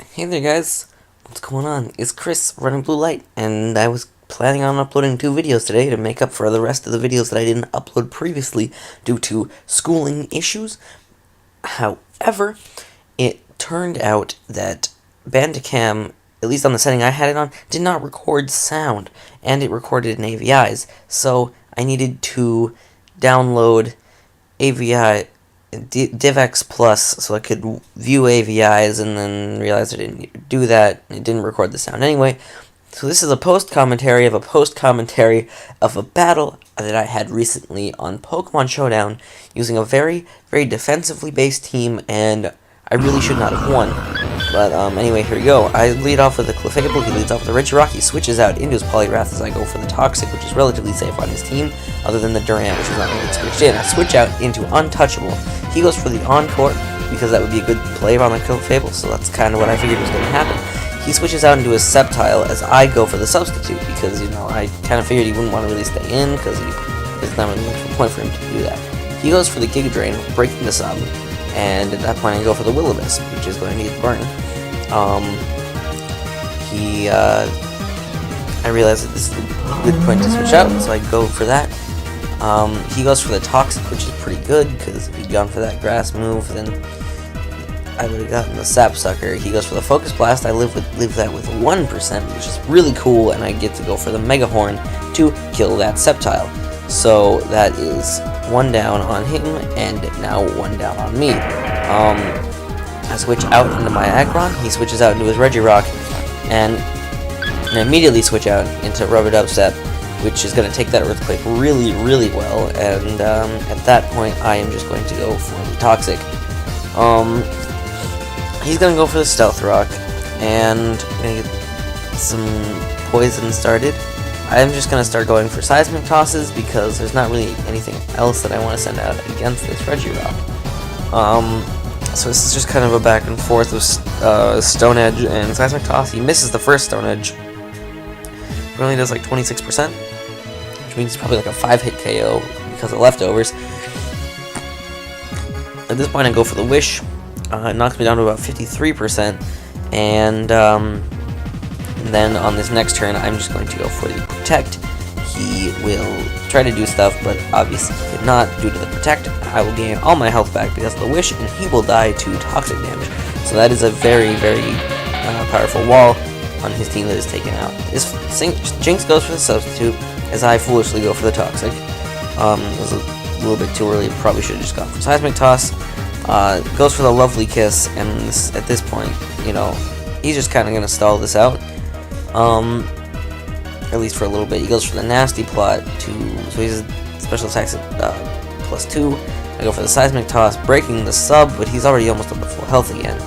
Hey there guys, what's going on? It's Chris running Blue Light, and I was planning on uploading 2 videos today to make up for the rest of the videos that I didn't upload previously due to schooling issues. However, it turned out that Bandicam, at least on the setting I had it on, did not record sound, and it recorded in AVIs, so I needed to download AVI DivX Plus so I could view AVIs, and then realized I didn't need to do that. It didn't record the sound anyway. So this is a post-commentary of a battle that I had recently on Pokemon Showdown using a very, very defensively based team, and I really should not have won. But anyway, here we go. I lead off with a Clefable, he leads off with a Regirock, he switches out into his Poliwrath as I go for the Toxic, which is relatively safe on his team, other than the Durant, which is not going to get switched in. I switch out into Untouchable. He goes for the Encore, because that would be a good play on the Clefable, so that's kind of what I figured was going to happen. He switches out into his Sceptile as I go for the Substitute, because, I kind of figured he wouldn't want to really stay in, because there's not really much of a point for him to do that. He goes for the Giga Drain, breaking the sub, and at that point I go for the Will-O-Wisp, which is going to get burned. I realize that this is a good point to switch out, so I go for that. He goes for the Toxic, which is pretty good, because if he'd gone for that Grass move, then I would have gotten the Sapsucker. He goes for the Focus Blast, I live that with 1%, which is really cool, and I get to go for the Mega Horn to kill that Sceptile. So that is 1 down on him, and now 1 down on me. I switch out into my Aggron, he switches out into his Regirock, and I immediately switch out into Rubber Dubstep, which is going to take that Earthquake really, really well, and at that point I am just going to go for the Toxic. He's going to go for the Stealth Rock, and going to get some Poison started. I'm just going to start going for Seismic Tosses, because there's not really anything else that I want to send out against this Regirock. So this is just kind of a back and forth of Stone Edge and Seismic Toss. He misses the first Stone Edge. It only does like 26%, which means it's probably like a 5-hit KO because of leftovers. At this point I go for the Wish. It knocks me down to about 53%, and then on this next turn I'm just going to go for the Protect. He will try to do stuff, but obviously he could not due to the Protect. I will gain all my health back because of the Wish, and he will die to Toxic damage. So that is a very, very powerful wall on his team that is taken out. Jinx goes for the Substitute, as I foolishly go for the Toxic. It was a little bit too early, probably should have just gone for Seismic Toss. Goes for the Lovely Kiss, and at this point, he's just kind of going to stall this out. At least for a little bit. He goes for the Nasty Plot, so he's special attacks at +2. I go for the Seismic Toss, breaking the sub, but he's already almost up to full health again.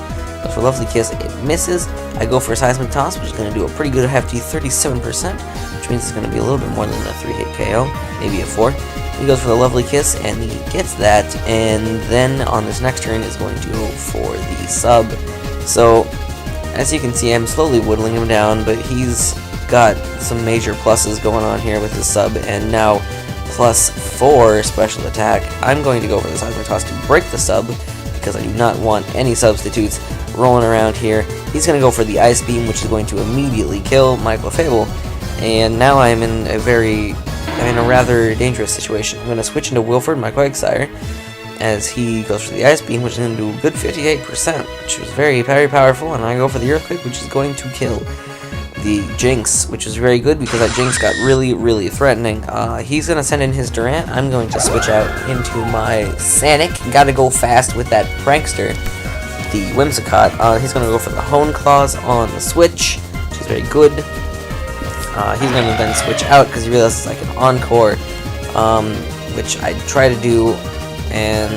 Goes for Lovely Kiss, it misses. I go for a Seismic Toss, which is going to do a pretty good hefty 37%, which means it's going to be a little bit more than a 3-hit KO, maybe a 4. He goes for the Lovely Kiss, and he gets that, and then on this next turn is going to go for the sub. So, as you can see, I'm slowly whittling him down, but he's got some major pluses going on here with his sub, and now +4 special attack. I'm going to go for the Seismic Toss to break the sub, because I do not want any substitutes rolling around here. He's going to go for the Ice Beam, which is going to immediately kill my Clefable, and now I'm in a rather dangerous situation. I'm going to switch into Wilford, my Quagsire, as he goes for the Ice Beam, which is going to do a good 58%, which is very, very powerful, and I go for the Earthquake, which is going to kill the Jinx, which is very good because that Jinx got really, really threatening. He's going to send in his Durant. I'm going to switch out into my Sanic. Gotta go fast with that Prankster, the Whimsicott. He's going to go for the Hone Claws on the switch, which is very good. He's going to then switch out because he realizes it's like an Encore, which I try to do, and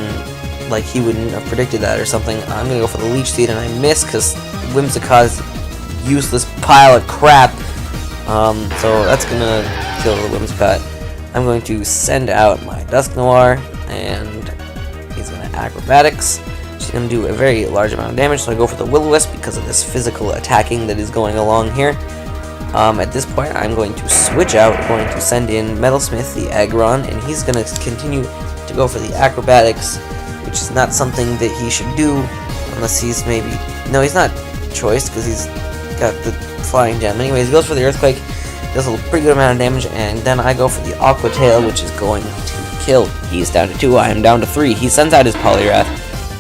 like he wouldn't have predicted that or something. I'm going to go for the Leech Seed, and I miss because Whimsicott is useless pile of crap. So that's going to kill the Whimsicott. I'm going to send out my Dusknoir, and he's going to Acrobatics. She's going to do a very large amount of damage, so I go for the Will-O-Wisp because of this physical attacking that is going along here. At this point, I'm going to switch out, going to send in Metalsmith, the Aggron, and he's going to continue to go for the Acrobatics, which is not something that he should do, unless he's maybe... No, he's not choice because he's got the flying gem. Anyways, he goes for the Earthquake, does a pretty good amount of damage, and then I go for the Aqua Tail, which is going to kill. He's down to 2, I am down to 3. He sends out his Poliwrath,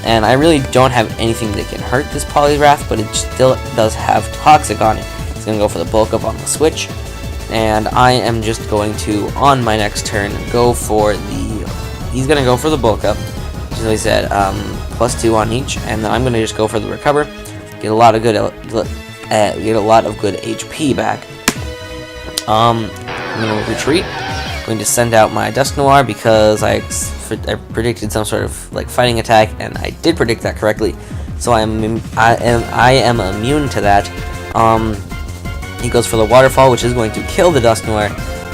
and I really don't have anything that can hurt this Poliwrath, but it still does have Toxic on it. He's going to go for the Bulk Up on the switch, and I am just going to, on my next turn, go for the... He's going to go for the Bulk Up, which is what he said, +2 on each, and then I'm going to just go for the Recover, get a lot of good HP back. I'm going to retreat. I'm going to send out my Dusk Noir because I predicted some sort of like fighting attack, and I did predict that correctly. So I am immune to that. He goes for the Waterfall, which is going to kill the Dusk Noir,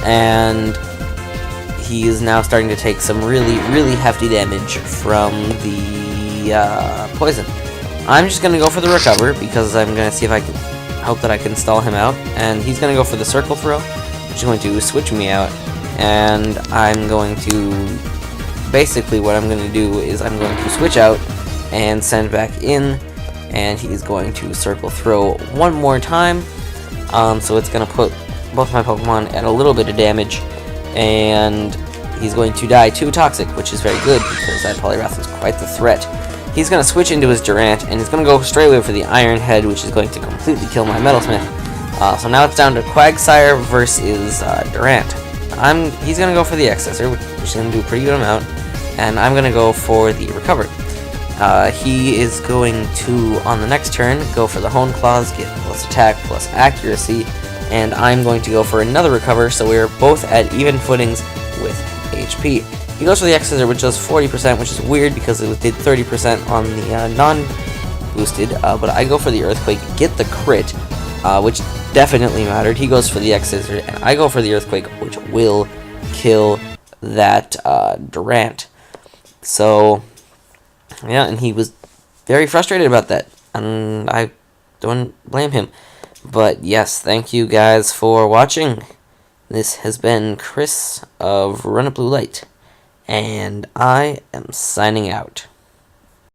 and he is now starting to take some really hefty damage from the poison. I'm just going to go for the Recover because I'm going to see if I can hope that I can stall him out, and he's going to go for the Circle Throw, which is going to switch me out, and I'm going to, basically what I'm going to do is I'm going to switch out and send back in, and he's going to Circle Throw one more time, so it's going to put both my Pokemon at a little bit of damage, and he's going to die to Toxic, which is very good because that Poliwrath is quite the threat. He's going to switch into his Durant, and he's going to go straight away for the Iron Head, which is going to completely kill my Metalsmith. So now it's down to Quagsire versus Durant. He's going to go for the Excessor, which is going to do a pretty good amount, and I'm going to go for the Recover. He is going to, on the next turn, go for the Hone Claws, get plus attack, plus accuracy, and I'm going to go for another Recover, so we're both at even footings with HP. He goes for the Excessor, which does 40%, which is weird because it did 30% on the non-boosted, but I go for the Earthquake, get the crit, which definitely mattered. He goes for the Excessor, and I go for the Earthquake, which will kill that Durant. So, yeah, and he was very frustrated about that, and I don't blame him. But yes, thank you guys for watching. This has been Chris of Run Up Blue Light, and I am signing out.